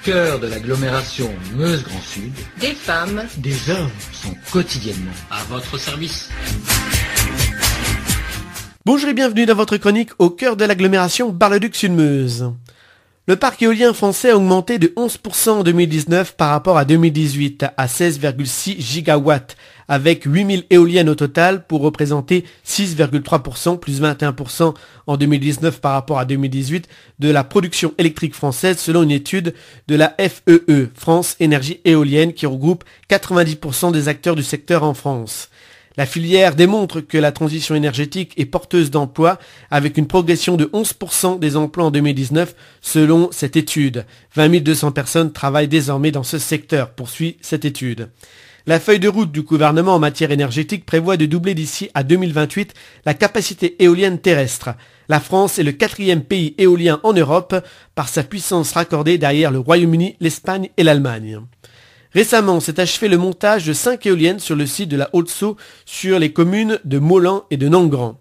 cœur de l'agglomération Meuse-Grand Sud, des femmes, des hommes sont quotidiennement à votre service. Bonjour et bienvenue dans votre chronique au cœur de l'agglomération Bar-le-Duc-Sud-Meuse. Le parc éolien français a augmenté de 11% en 2019 par rapport à 2018 à 16,6 gigawatts avec 8000 éoliennes au total pour représenter 6,3% plus 21% en 2019 par rapport à 2018 de la production électrique française selon une étude de la FEE, France Énergie Éolienne, qui regroupe 90% des acteurs du secteur en France. La filière démontre que la transition énergétique est porteuse d'emplois avec une progression de 11% des emplois en 2019 selon cette étude. 20 200 personnes travaillent désormais dans ce secteur, poursuit cette étude. La feuille de route du gouvernement en matière énergétique prévoit de doubler d'ici à 2028 la capacité éolienne terrestre. La France est le 4e pays éolien en Europe par sa puissance raccordée derrière le Royaume-Uni, l'Espagne et l'Allemagne. Récemment, s'est achevé le montage de 5 éoliennes sur le site de la Haute-Sault sur les communes de Molan et de Nangrand.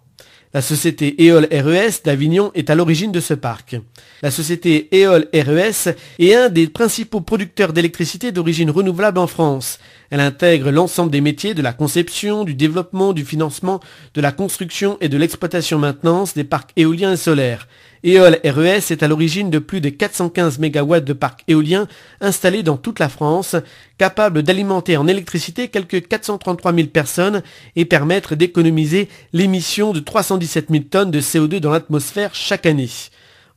La société Éole RES d'Avignon est à l'origine de ce parc. La société Éole RES est un des principaux producteurs d'électricité d'origine renouvelable en France. Elle intègre l'ensemble des métiers de la conception, du développement, du financement, de la construction et de l'exploitation-maintenance des parcs éoliens et solaires. Éole RES est à l'origine de plus de 415 MW de parcs éoliens installés dans toute la France, capables d'alimenter en électricité quelques 433 000 personnes et permettre d'économiser l'émission de 317 000 tonnes de CO2 dans l'atmosphère chaque année.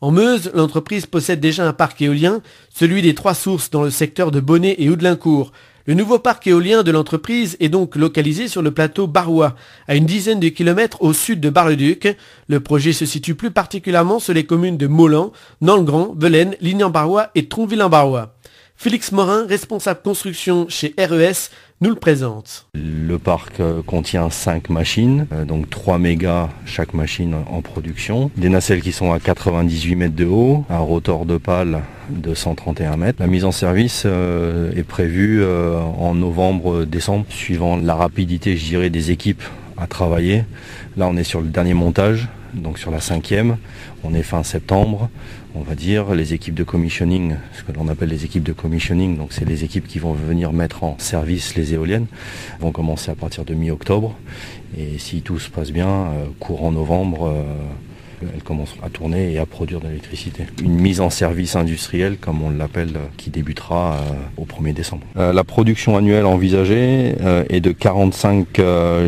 En Meuse, l'entreprise possède déjà un parc éolien, celui des 3 sources dans le secteur de Bonnet et Houdlincourt. Le nouveau parc éolien de l'entreprise est donc localisé sur le plateau barrois, à une dizaine de kilomètres au sud de Bar-le-Duc. Le projet se situe plus particulièrement sur les communes de Molan, Nangrand, Velaines, Ligny-en-Barrois et Tronville-en-Barrois. Félix Morin, responsable construction chez RES, nous le présente. Le parc contient 5 machines, donc 3 mégas chaque machine en production. Des nacelles qui sont à 98 mètres de haut, un rotor de pale de 131 mètres. La mise en service est prévue en novembre-décembre, suivant la rapidité, je dirais, des équipes à travailler. Là, on est sur le dernier montage, donc sur la 5e. On est fin septembre. On va dire les équipes de commissioning, ce que l'on appelle les équipes de commissioning, donc c'est les équipes qui vont venir mettre en service les éoliennes, vont commencer à partir de mi-octobre. Et si tout se passe bien, courant novembre, elles commenceront à tourner et à produire de l'électricité. Une mise en service industrielle, comme on l'appelle, qui débutera au 1er décembre. La production annuelle envisagée est de 45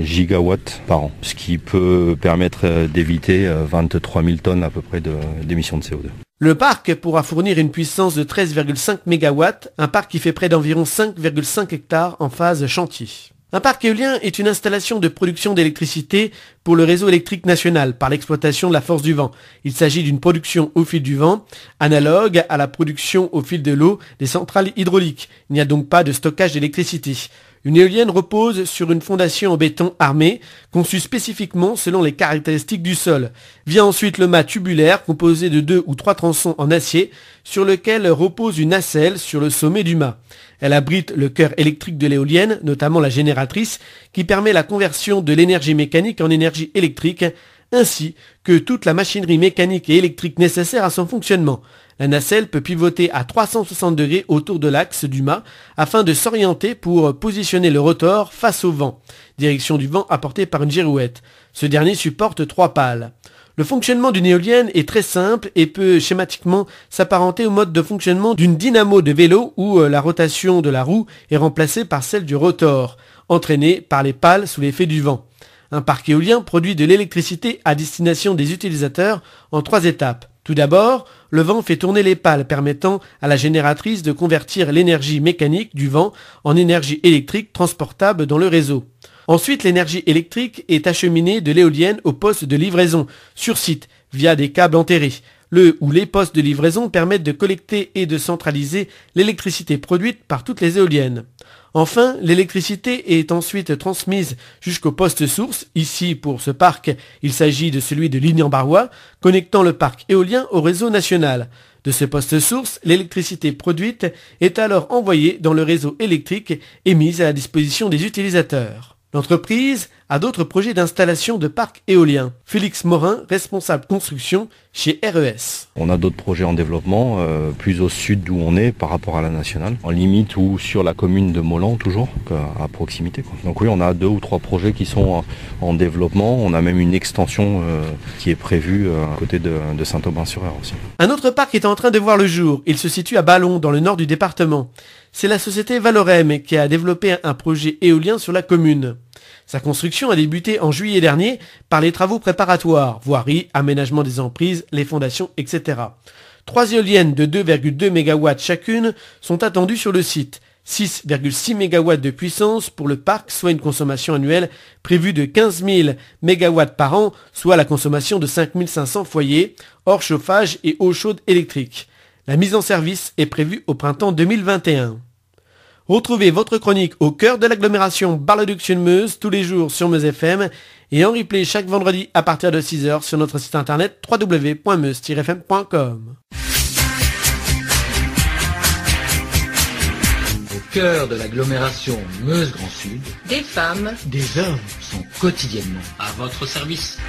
gigawatts par an, ce qui peut permettre d'éviter 23 000 tonnes à peu près d'émissions de CO2. Le parc pourra fournir une puissance de 13,5 MW, un parc qui fait près d'environ 5,5 hectares en phase chantier. Un parc éolien est une installation de production d'électricité pour le réseau électrique national par l'exploitation de la force du vent. Il s'agit d'une production au fil du vent, analogue à la production au fil de l'eau des centrales hydrauliques. Il n'y a donc pas de stockage d'électricité. Une éolienne repose sur une fondation en béton armé, conçue spécifiquement selon les caractéristiques du sol. Vient ensuite le mât tubulaire, composé de 2 ou 3 tronçons en acier, sur lequel repose une nacelle sur le sommet du mât. Elle abrite le cœur électrique de l'éolienne, notamment la génératrice, qui permet la conversion de l'énergie mécanique en énergie électrique, ainsi que toute la machinerie mécanique et électrique nécessaire à son fonctionnement. La nacelle peut pivoter à 360 degrés autour de l'axe du mât afin de s'orienter pour positionner le rotor face au vent, direction du vent apportée par une girouette. Ce dernier supporte 3 pales. Le fonctionnement d'une éolienne est très simple et peut schématiquement s'apparenter au mode de fonctionnement d'une dynamo de vélo où la rotation de la roue est remplacée par celle du rotor, entraînée par les pales sous l'effet du vent. Un parc éolien produit de l'électricité à destination des utilisateurs en 3 étapes. Tout d'abord, le vent fait tourner les pales permettant à la génératrice de convertir l'énergie mécanique du vent en énergie électrique transportable dans le réseau. Ensuite, l'énergie électrique est acheminée de l'éolienne au poste de livraison, sur site, via des câbles enterrés. Le ou les postes de livraison permettent de collecter et de centraliser l'électricité produite par toutes les éoliennes. Enfin, l'électricité est ensuite transmise jusqu'au poste source. Ici, pour ce parc, il s'agit de celui de Ligny-en-Barrois, connectant le parc éolien au réseau national. De ce poste source, l'électricité produite est alors envoyée dans le réseau électrique et mise à la disposition des utilisateurs. L'entreprise à d'autres projets d'installation de parcs éoliens. Félix Morin, responsable construction chez RES. On a d'autres projets en développement, plus au sud d'où on est par rapport à la nationale, en limite ou sur la commune de Molan toujours, à proximité, quoi. Donc oui, on a 2 ou 3 projets qui sont en développement. On a même une extension qui est prévue à côté de Saint-Aubin-sur-Eure aussi. Un autre parc est en train de voir le jour. Il se situe à Ballon, dans le nord du département. C'est la société Valorem qui a développé un projet éolien sur la commune. Sa construction a débuté en juillet dernier par les travaux préparatoires, voirie, aménagement des emprises, les fondations, etc. 3 éoliennes de 2,2 MW chacune sont attendues sur le site. 6,6 MW de puissance pour le parc, soit une consommation annuelle prévue de 15 000 MW par an, soit la consommation de 5 500 foyers, hors chauffage et eau chaude électrique. La mise en service est prévue au printemps 2021. Retrouvez votre chronique au cœur de l'agglomération Bar-le-Duc-sur-Meuse tous les jours sur Meuse FM et en replay chaque vendredi à partir de 6h sur notre site internet www.meuse-fm.com. Au cœur de l'agglomération Meuse Grand Sud, des femmes, des hommes sont quotidiennement à votre service.